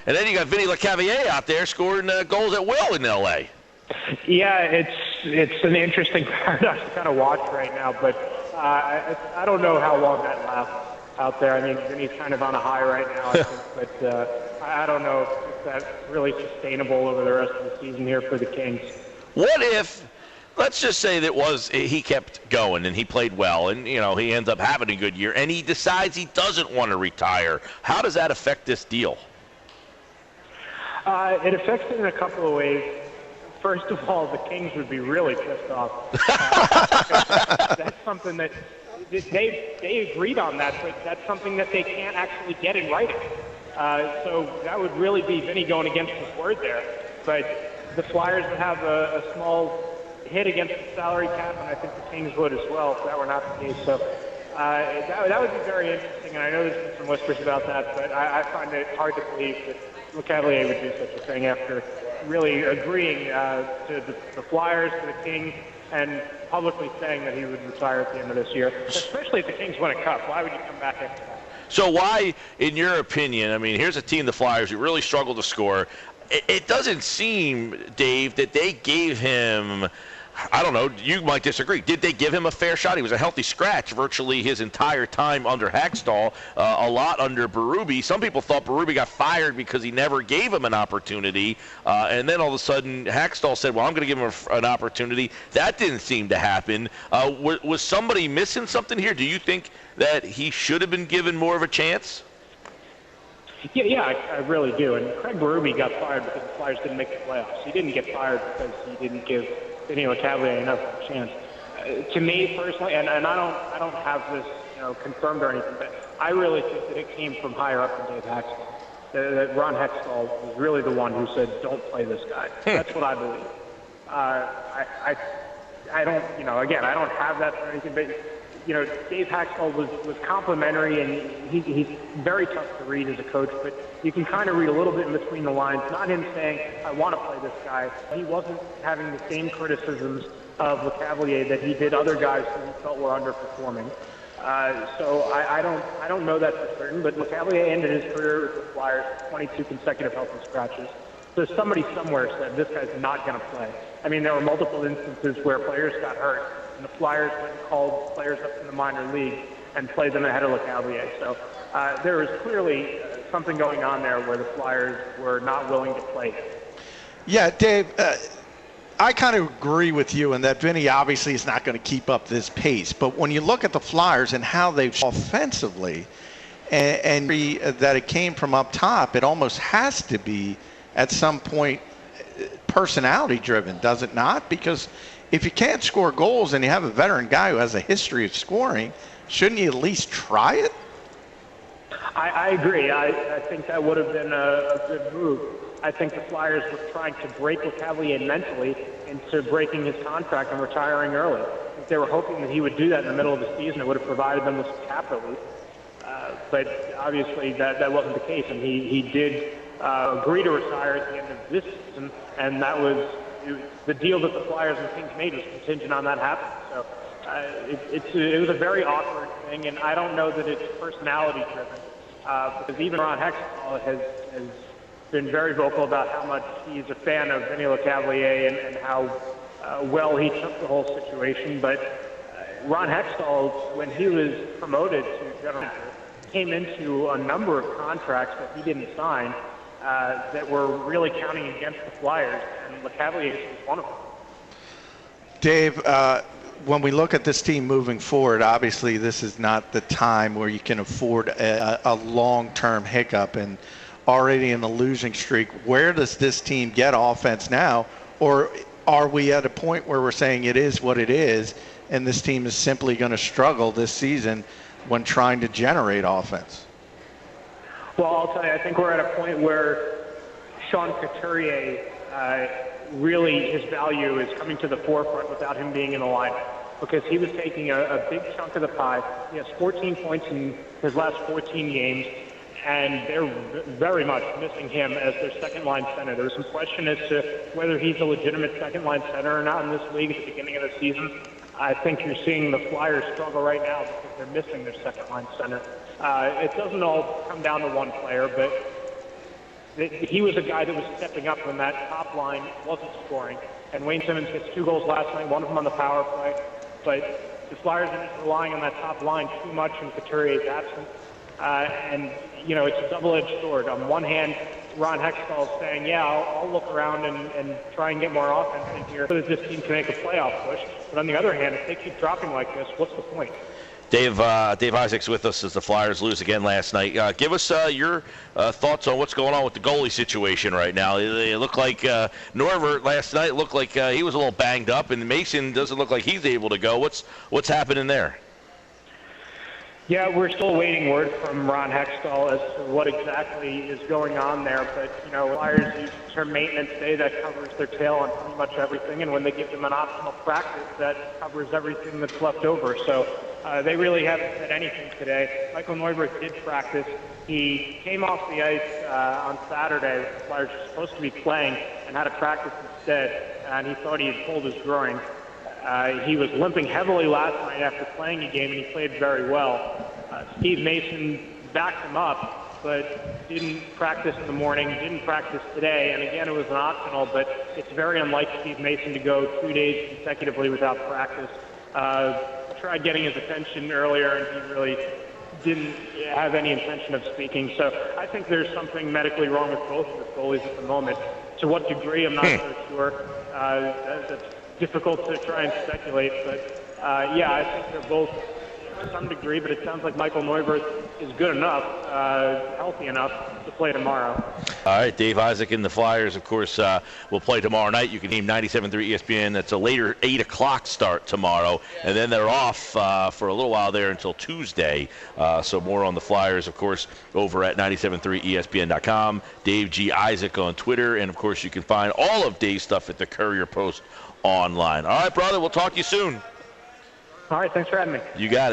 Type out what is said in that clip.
And then you got Vinny Lecavalier out there scoring goals at will in L.A. Yeah, it's an interesting paradox to kind of watch right now, but I don't know how long that lasts out there. I mean, Vinny's kind of on a high right now, I think, but I don't know if that's really sustainable over the rest of the season here for the Kings. What if, let's just say that he kept going and he played well and, he ends up having a good year and he decides he doesn't want to retire. How does that affect this deal? It affects it in a couple of ways. First of all, the Kings would be really pissed off. That's something that they agreed on that, but that's something that they can't actually get in writing. So that would really be Vinny going against his word there. But the Flyers would have a small hit against the salary cap, and I think the Kings would as well if that were not the case. So that would be very interesting, and I know there's been some whispers about that, but I find it hard to believe that Lecavalier would do such a thing after really agreeing to the Flyers, to the Kings, and publicly saying that he would retire at the end of this year, especially if the Kings win a cup. Why would you come back after that? So why, in your opinion, I mean, here's a team, the Flyers, who really struggle to score. It doesn't seem, Dave, that they gave him, I don't know, you might disagree. Did they give him a fair shot? He was a healthy scratch virtually his entire time under Hextall, a lot under Berube. Some people thought Berube got fired because he never gave him an opportunity, and then all of a sudden Hextall said, well, I'm going to give him an opportunity. That didn't seem to happen. Was somebody missing something here? Do you think that he should have been given more of a chance? Yeah, I really do. And Craig Berube got fired because the Flyers didn't make the playoffs. He didn't get fired because he didn't give Vinny Lecavalier enough of a chance. To me personally, and I don't have this confirmed or anything, but I really think that it came from higher up than Dave Hextall. That Ron Hextall was really the one who said, "Don't play this guy." That's what I believe. I don't, again, I don't have that or anything, but Dave Hextall was complimentary, and he's very tough to read as a coach, but you can kind of read a little bit in between the lines. Not him saying, I want to play this guy. He wasn't having the same criticisms of Lecavalier that he did other guys who he felt were underperforming. So I don't know that for certain, but Lecavalier ended his career with the Flyers, 22 consecutive healthy scratches. So somebody somewhere said, this guy's not going to play. I mean, there were multiple instances where players got hurt, and the Flyers went and called players up in the minor league and played them ahead of Lecavalier. So there was clearly something going on there where the Flyers were not willing to play him. Yeah, Dave, I kind of agree with you in that Vinny obviously is not going to keep up this pace. But when you look at the Flyers and how they've offensively, and that it came from up top, it almost has to be at some point personality driven, does it not? Because if you can't score goals and you have a veteran guy who has a history of scoring, shouldn't you at least try it? I agree. I think that would have been a good move. I think the Flyers were trying to break Lecavalier mentally into breaking his contract and retiring early. If they were hoping that he would do that in the middle of the season, it would have provided them with some cap relief. But obviously that wasn't the case, and he did agree to retire at the end of this season, and that was the deal that the Flyers and Kings made was contingent on that happening. So it was a very awkward thing, and I don't know that it's personality driven, because even Ron Hextall has been very vocal about how much he's a fan of Vinny Lecavalier and how well he took the whole situation. But Ron Hextall, when he was promoted to general manager, came into a number of contracts that he didn't sign that were really counting against the Flyers, and Lecavalier was one of them. Dave, when we look at this team moving forward, obviously this is not the time where you can afford a long-term hiccup, and already in the losing streak. Where does this team get offense now? Or are we at a point where we're saying it is what it is, and this team is simply going to struggle this season when trying to generate offense? Well, I'll tell you, I think we're at a point where Sean Couturier, really his value is coming to the forefront without him being in the lineup, because he was taking a big chunk of the pie. He has 14 points in his last 14 games, and they're very much missing him as their second-line center. There was some question as to whether he's a legitimate second-line center or not in this league at the beginning of the season. I think you're seeing the Flyers struggle right now because they're missing their second-line center. It doesn't all come down to one player, but he was a guy that was stepping up when that top line wasn't scoring. And Wayne Simmons gets 2 goals last night, one of them on the power play. But the Flyers are just relying on that top line too much in Couturier's absence. And, you know, it's a double-edged sword. On one hand, Ron Hextall is saying, yeah, I'll look around and try and get more offense in here so that this team can make a playoff push. But on the other hand, if they keep dropping like this, what's the point? Dave Isaac's with us as the Flyers lose again last night. Give us your thoughts on what's going on with the goalie situation right now. It looked like Norbert last night looked like he was a little banged up, and Mason doesn't look like he's able to go. What's happening there? Yeah, we're still waiting word from Ron Hextall as to what exactly is going on there. But, you know, Flyers use the term maintenance day that covers their tail on pretty much everything. And when they give them an optional practice, that covers everything that's left over. So they really haven't said anything today. Michael Neubert did practice. He came off the ice on Saturday. The Flyers were supposed to be playing and had a practice instead. And he thought he had pulled his groin. He was limping heavily last night after playing a game, and he played very well. Steve Mason backed him up, but didn't practice in the morning, didn't practice today, and again, it was an optional, but it's very unlike Steve Mason to go 2 days consecutively without practice. Tried getting his attention earlier, and he really didn't have any intention of speaking. So I think there's something medically wrong with both of the goalies at the moment. To what degree, I'm not so sure. That's difficult to try and speculate, but yeah, I think they're both to some degree, but it sounds like Michael Neubert is good enough, healthy enough to play tomorrow. All right, Dave Isaac and the Flyers, of course, will play tomorrow night. You can name 97.3 ESPN. That's a later 8 o'clock start tomorrow, and then they're off for a little while there until Tuesday. So more on the Flyers, of course, over at 97.3ESPN.com. Dave G. Isaac on Twitter, and, of course, you can find all of Dave's stuff at the Courier Post online. All right, brother, we'll talk to you soon. All right, thanks for having me. You got it.